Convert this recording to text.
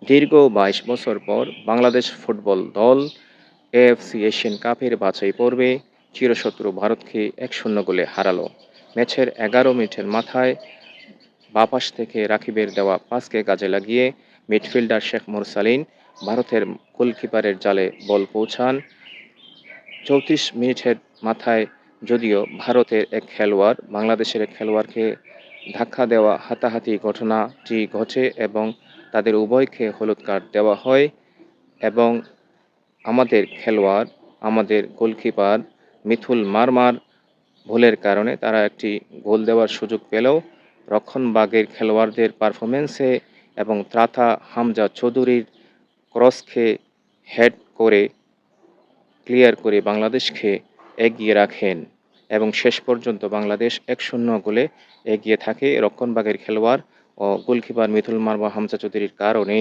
দীর্ঘ ২২ বছর পর বাংলাদেশ ফুটবল দল এএফসি এশিয়ান কাপের বাছাই পর্বে চিরশত্রু ভারতকে ১-০ গোলে হারালো। ম্যাচের ১১ মিনিটের মাথায় বাঁ পাশ থেকে রাকিবের দেওয়া পাসকে কাজে লাগিয়ে মিডফিল্ডার শেখ মুরসালিন ভারতের গোলকিপারের জালে বল পৌঁছান। ৩৪ মিনিটের মাথায় যদিও ভারতের এক খেলোয়াড় বাংলাদেশের এক খেলোয়াড়কে ধাক্কা দেওয়া হাতাহাতি ঘটনাটি ঘটে এবং তাদের উভয়কে হলুদ কার্ড দেওয়া হয় এবং আমাদের গোলকিপার মিথুল মারমার ভুলের কারণে তারা একটি গোল দেওয়ার সুযোগ পেলেও রক্ষণভাগের খেলোয়াড়দের পারফরম্যান্সে এবং ত্রাতা হামজা চৌধুরীর ক্রসকে হেড করে ক্লিয়ার করে বাংলাদেশকে এগিয়ে রাখেন এবং শেষ পর্যন্ত বাংলাদেশ ১-০ গোলে এগিয়ে থাকে রক্ষণভাগের খেলোয়াড় ও গোলকিপার মিথুল মারমা হামজা চৌধুরীর কারণে।